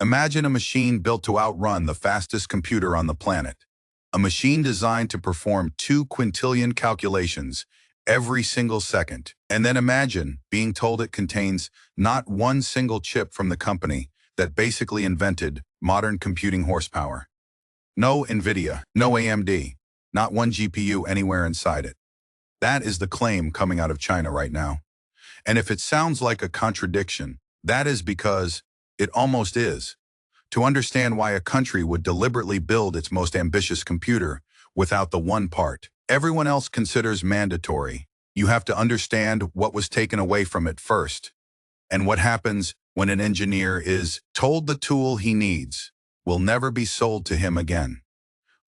Imagine a machine built to outrun the fastest computer on the planet. A machine designed to perform 2 quintillion calculations every single second. And then imagine being told it contains not one single chip from the company that basically invented modern computing horsepower. No NVIDIA, no AMD, not one GPU anywhere inside it. That is the claim coming out of China right now. And if it sounds like a contradiction, that is because it almost is. To understand why a country would deliberately build its most ambitious computer without the one part everyone else considers mandatory, you have to understand what was taken away from it first, and what happens when an engineer is told the tool he needs will never be sold to him again.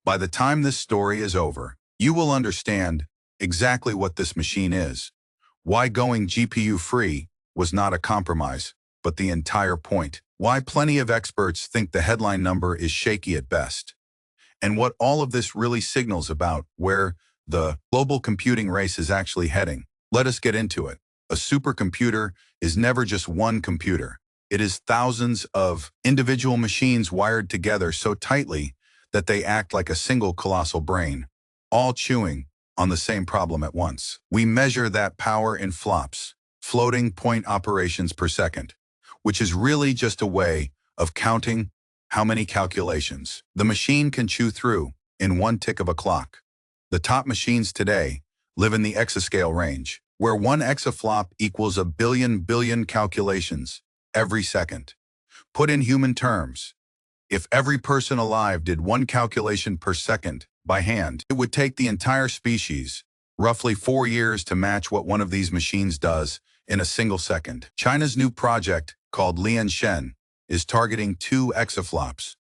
By the time this story is over, you will understand exactly what this machine is, why going GPU-free was not a compromise, but the entire point, why plenty of experts think the headline number is shaky at best, and what all of this really signals about where the global computing race is actually heading. Let us get into it. A supercomputer is never just one computer. It is thousands of individual machines wired together so tightly that they act like a single colossal brain, all chewing on the same problem at once. We measure that power in flops, floating point operations per second, which is really just a way of counting how many calculations the machine can chew through in one tick of a clock. The top machines today live in the exascale range, where one exaflop equals a billion calculations every second. Put in human terms, if every person alive did one calculation per second by hand, it would take the entire species roughly 4 years to match what one of these machines does in a single second. China's new project, called Lianshen, is targeting 2 exaflops.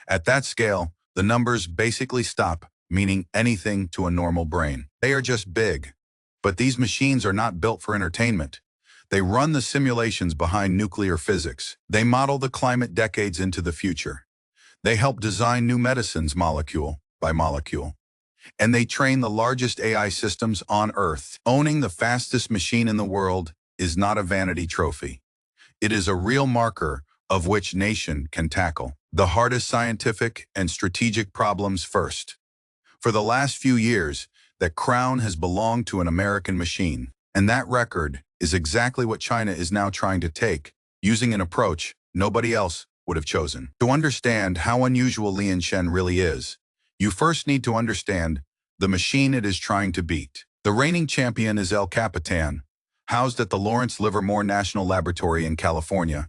At that scale, the numbers basically stop meaning anything to a normal brain. They are just big. But these machines are not built for entertainment. They run the simulations behind nuclear physics. They model the climate decades into the future. They help design new medicines molecule by molecule. And they train the largest AI systems on Earth. Owning the fastest machine in the world is not a vanity trophy. It is a real marker of which nation can tackle the hardest scientific and strategic problems first. For the last few years, that crown has belonged to an American machine, and that record is exactly what China is now trying to take, using an approach nobody else would have chosen. To understand how unusual Lianshen really is, you first need to understand the machine it is trying to beat. The reigning champion is El Capitan, housed at the Lawrence Livermore National Laboratory in California,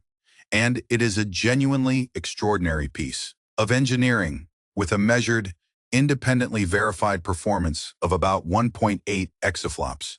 and it is a genuinely extraordinary piece of engineering with a measured, independently verified performance of about 1.8 exaflops.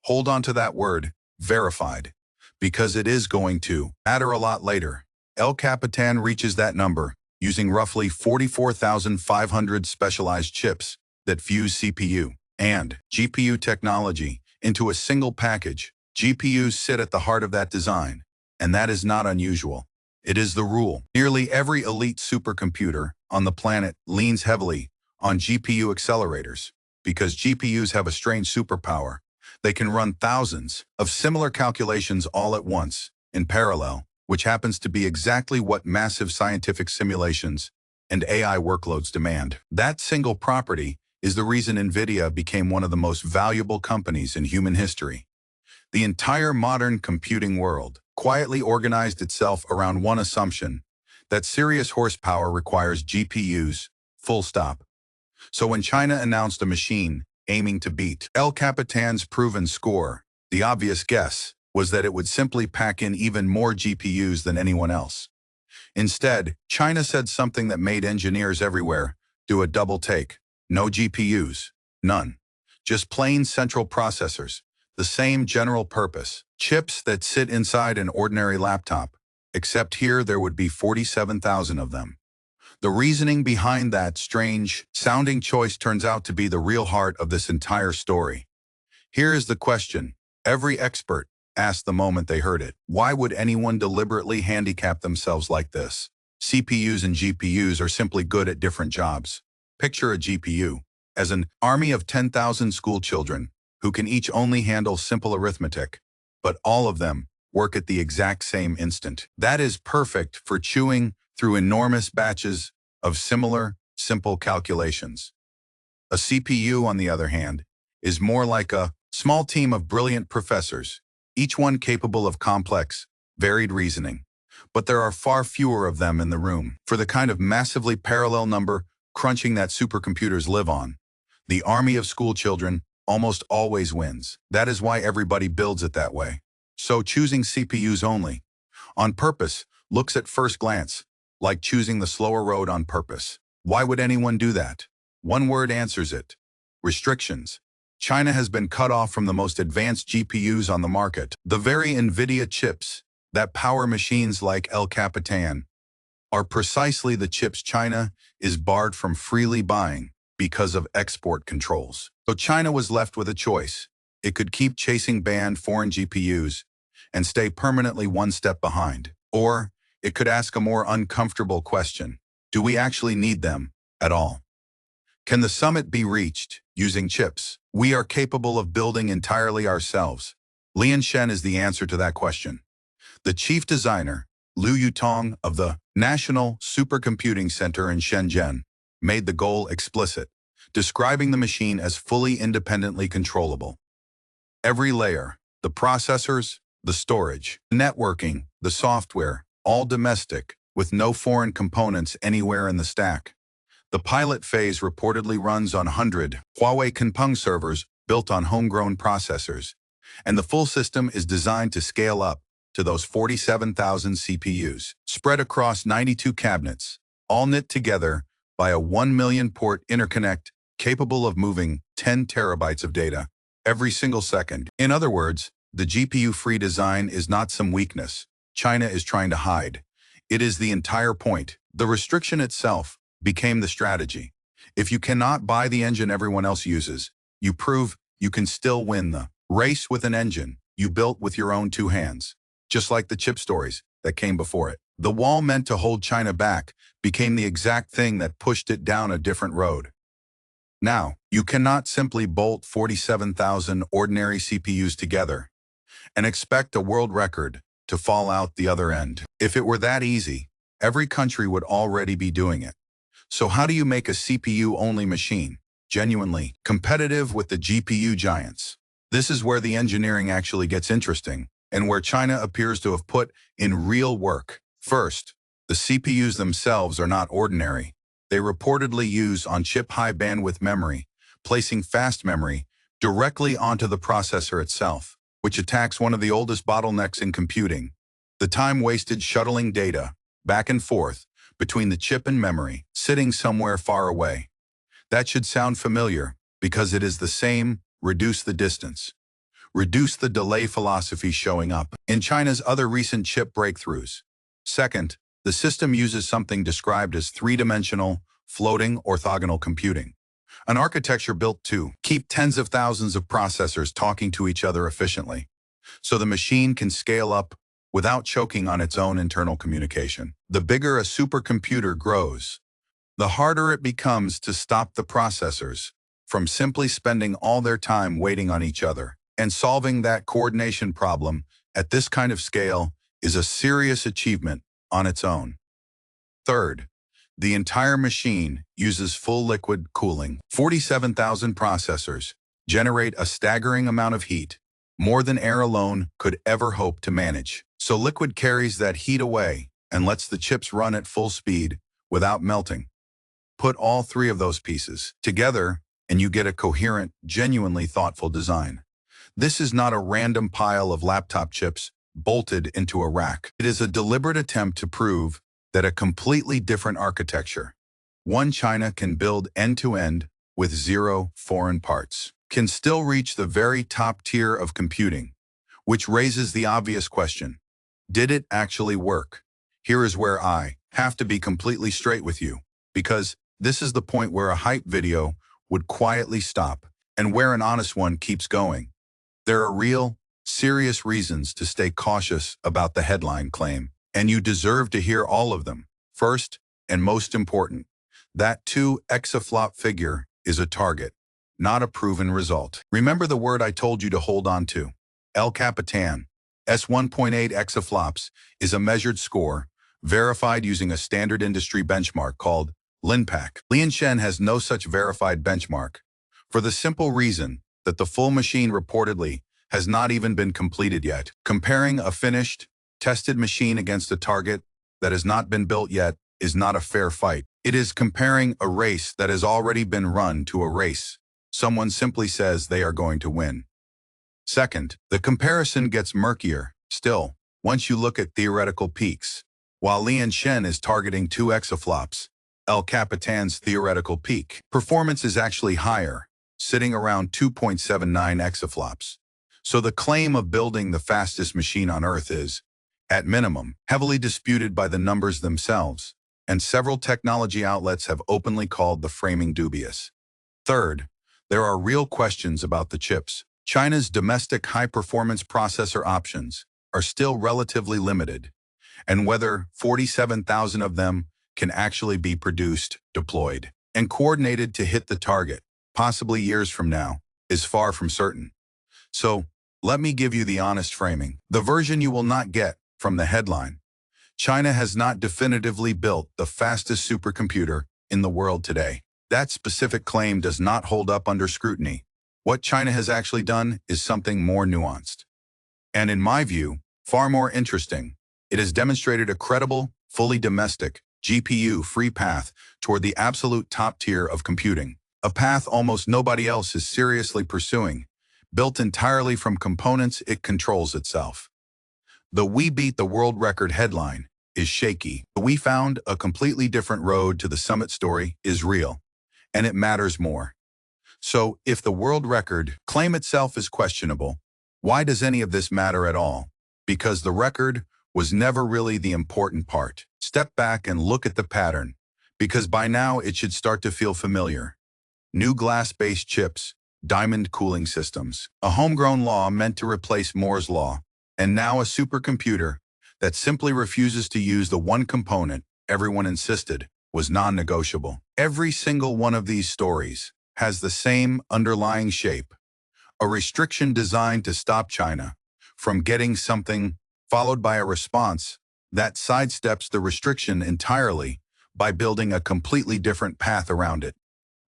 Hold on to that word, verified, because it is going to matter a lot later. El Capitan reaches that number using roughly 44,500 specialized chips that fuse CPU and GPU technology into a single package. GPUs sit at the heart of that design, and that is not unusual. It is the rule. Nearly every elite supercomputer on the planet leans heavily on GPU accelerators because GPUs have a strange superpower. They can run thousands of similar calculations all at once, in parallel, which happens to be exactly what massive scientific simulations and AI workloads demand. That single property is the reason NVIDIA became one of the most valuable companies in human history. The entire modern computing world quietly organized itself around one assumption, that serious horsepower requires GPUs, full stop. So when China announced a machine aiming to beat El Capitan's proven score, the obvious guess was that it would simply pack in even more GPUs than anyone else. Instead, China said something that made engineers everywhere do a double take. No GPUs, none. Just plain central processors, the same general purpose, chips that sit inside an ordinary laptop, except here there would be 47,000 of them. The reasoning behind that strange-sounding choice turns out to be the real heart of this entire story. Here is the question every expert asked the moment they heard it. Why would anyone deliberately handicap themselves like this? CPUs and GPUs are simply good at different jobs. Picture a GPU as an army of 10,000 school children who can each only handle simple arithmetic, but all of them work at the exact same instant. That is perfect for chewing through enormous batches of similar, simple calculations. A CPU, on the other hand, is more like a small team of brilliant professors, each one capable of complex, varied reasoning. But there are far fewer of them in the room. For the kind of massively parallel number crunching that supercomputers live on, the army of school children almost always wins. That is why everybody builds it that way. So choosing CPUs only, on purpose, looks at first glance like choosing the slower road on purpose. Why would anyone do that? One word answers it: restrictions. China has been cut off from the most advanced GPUs on the market. The very NVIDIA chips that power machines like El Capitan are precisely the chips China is barred from freely buying because of export controls. So China was left with a choice. It could keep chasing banned foreign GPUs and stay permanently one step behind. Or it could ask a more uncomfortable question: do we actually need them at all? Can the summit be reached using chips we are capable of building entirely ourselves? Lian Shen is the answer to that question. The chief designer, Liu Yutong of the National Supercomputing Center in Shenzhen, made the goal explicit, describing the machine as fully independently controllable. Every layer, the processors, the storage, the networking, the software, all domestic, with no foreign components anywhere in the stack. The pilot phase reportedly runs on 100 Huawei Kunpeng servers built on homegrown processors, and the full system is designed to scale up to those 47,000 CPUs, spread across 92 cabinets, all knit together by a 1 million port interconnect capable of moving 10 terabytes of data every single second. In other words, the GPU-free design is not some weakness China is trying to hide. It is the entire point. The restriction itself became the strategy. If you cannot buy the engine everyone else uses, you prove you can still win the race with an engine you built with your own two hands, just like the chip stories that came before it. The wall meant to hold China back became the exact thing that pushed it down a different road. Now, you cannot simply bolt 47,000 ordinary CPUs together and expect a world record to fall out the other end. If it were that easy, every country would already be doing it. So how do you make a CPU-only machine genuinely competitive with the GPU giants? This is where the engineering actually gets interesting, and where China appears to have put in real work. First, the CPUs themselves are not ordinary. They reportedly use on-chip high-bandwidth memory, placing fast memory directly onto the processor itself, which attacks one of the oldest bottlenecks in computing: the time wasted shuttling data back and forth between the chip and memory, sitting somewhere far away. That should sound familiar, because it is the same reduce the distance, reduce the delay philosophy showing up in China's other recent chip breakthroughs. Second, the system uses something described as three-dimensional, floating orthogonal computing, an architecture built to keep tens of thousands of processors talking to each other efficiently, so the machine can scale up without choking on its own internal communication. The bigger a supercomputer grows, the harder it becomes to stop the processors from simply spending all their time waiting on each other. And solving that coordination problem at this kind of scale is a serious achievement on its own. Third, the entire machine uses full liquid cooling. 47,000 processors generate a staggering amount of heat, more than air alone could ever hope to manage. So liquid carries that heat away and lets the chips run at full speed without melting. Put all three of those pieces together and you get a coherent, genuinely thoughtful design. This is not a random pile of laptop chips bolted into a rack. It is a deliberate attempt to prove that a completely different architecture, one China can build end-to-end with zero foreign parts, can still reach the very top tier of computing, which raises the obvious question: did it actually work? Here is where I have to be completely straight with you, because this is the point where a hype video would quietly stop and where an honest one keeps going. There are real, serious reasons to stay cautious about the headline claim, and you deserve to hear all of them. First, and most important, that 2 exaflop figure is a target, not a proven result. Remember the word I told you to hold on to: El Capitan. S1.8 exaflops is a measured score, verified using a standard industry benchmark called Linpack. Lianshen has no such verified benchmark, for the simple reason that the full machine reportedly has not even been completed yet. Comparing a finished, tested machine against a target that has not been built yet is not a fair fight. It is comparing a race that has already been run to a race someone simply says they are going to win. Second, the comparison gets murkier still once you look at theoretical peaks. While Lianshen is targeting 2 exaflops, El Capitan's theoretical peak performance is actually higher, sitting around 2.79 exaflops. So the claim of building the fastest machine on Earth is, at minimum, heavily disputed by the numbers themselves, and several technology outlets have openly called the framing dubious. Third, there are real questions about the chips. China's domestic high-performance processor options are still relatively limited, and whether 47,000 of them can actually be produced, deployed, and coordinated to hit the target, possibly years from now, is far from certain. So, let me give you the honest framing. The version you will not get from the headline. China has not definitively built the fastest supercomputer in the world today. That specific claim does not hold up under scrutiny. What China has actually done is something more nuanced. And in my view, far more interesting. It has demonstrated a credible, fully domestic, GPU-free path toward the absolute top tier of computing. A path almost nobody else is seriously pursuing, built entirely from components it controls itself. The "We beat the world record" headline is shaky. "We found a completely different road to the summit" story is real, and it matters more. So, if the world record claim itself is questionable, why does any of this matter at all? Because the record was never really the important part. Step back and look at the pattern, because by now it should start to feel familiar. New glass-based chips, diamond cooling systems, a homegrown law meant to replace Moore's law, and now a supercomputer that simply refuses to use the one component everyone insisted was non-negotiable. Every single one of these stories has the same underlying shape, a restriction designed to stop China from getting something, followed by a response that sidesteps the restriction entirely by building a completely different path around it.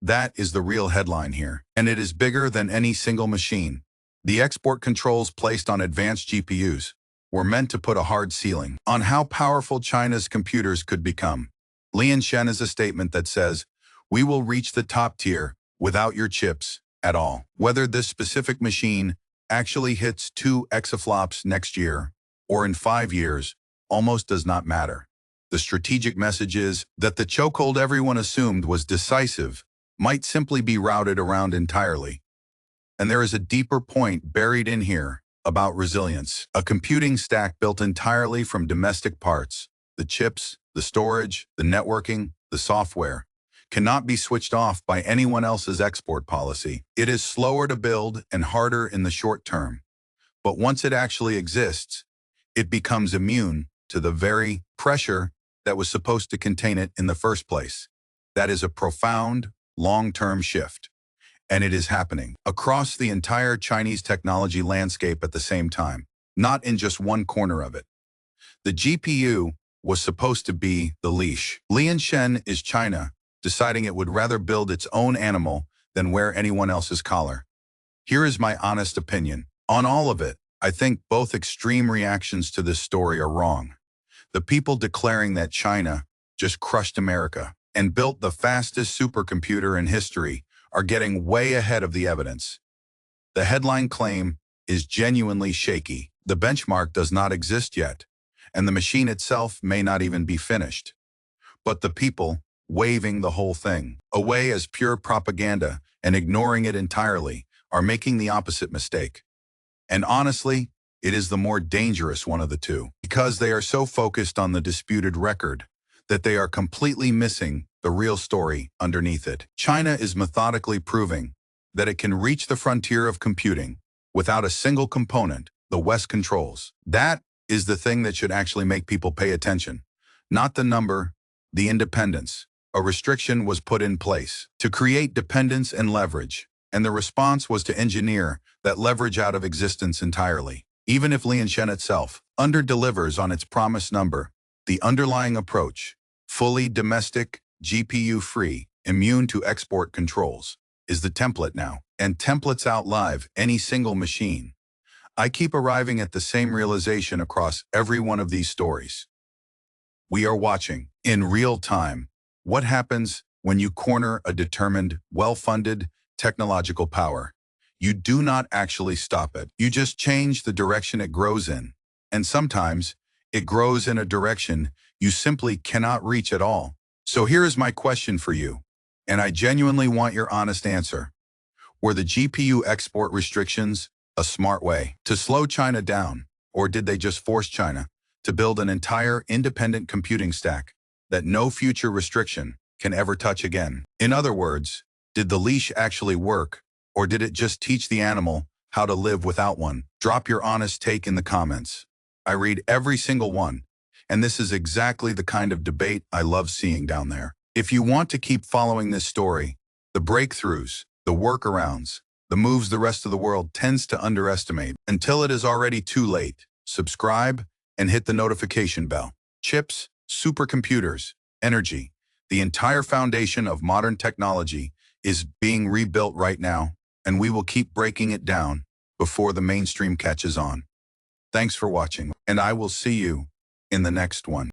That is the real headline here, and it is bigger than any single machine. The export controls placed on advanced GPUs were meant to put a hard ceiling on how powerful China's computers could become. Lianshen is a statement that says, "We will reach the top tier without your chips at all." Whether this specific machine actually hits 2 exaflops next year or in 5 years almost does not matter. The strategic message is that the chokehold everyone assumed was decisive might simply be routed around entirely. And there is a deeper point buried in here about resilience. A computing stack built entirely from domestic parts, the chips, the storage, the networking, the software, cannot be switched off by anyone else's export policy. It is slower to build and harder in the short term. But once it actually exists, it becomes immune to the very pressure that was supposed to contain it in the first place. That is a profound, long-term shift. And it is happening across the entire Chinese technology landscape at the same time, not in just one corner of it. The GPU was supposed to be the leash. Lianshen is China deciding it would rather build its own animal than wear anyone else's collar. Here is my honest opinion. On all of it, I think both extreme reactions to this story are wrong. The people declaring that China just crushed America and built the fastest supercomputer in history are getting way ahead of the evidence. The headline claim is genuinely shaky. The benchmark does not exist yet, and the machine itself may not even be finished. But the people waving the whole thing away as pure propaganda and ignoring it entirely are making the opposite mistake. And honestly, it is the more dangerous one of the two, because they are so focused on the disputed record that they are completely missing the real story underneath it. China is methodically proving that it can reach the frontier of computing without a single component the West controls. That is the thing that should actually make people pay attention, not the number, the independence. A restriction was put in place to create dependence and leverage, and the response was to engineer that leverage out of existence entirely. Even if Lianshen itself under-delivers on its promised number, the underlying approach, fully domestic, GPU-free, immune to export controls, is the template now, and templates outlive any single machine. I keep arriving at the same realization across every one of these stories. We are watching, in real time, what happens when you corner a determined, well-funded technological power. You do not actually stop it. You just change the direction it grows in. And sometimes, it grows in a direction you simply cannot reach at all. So here is my question for you, and I genuinely want your honest answer. Were the GPU export restrictions a smart way to slow China down, or did they just force China to build an entire independent computing stack that no future restriction can ever touch again? In other words, did the leash actually work, or did it just teach the animal how to live without one? Drop your honest take in the comments. I read every single one, and this is exactly the kind of debate I love seeing down there. If you want to keep following this story, the breakthroughs, the workarounds, the moves the rest of the world tends to underestimate until it is already too late, subscribe and hit the notification bell. Chips, supercomputers, energy, the entire foundation of modern technology is being rebuilt right now, and we will keep breaking it down before the mainstream catches on. Thanks for watching, and I will see you in the next one.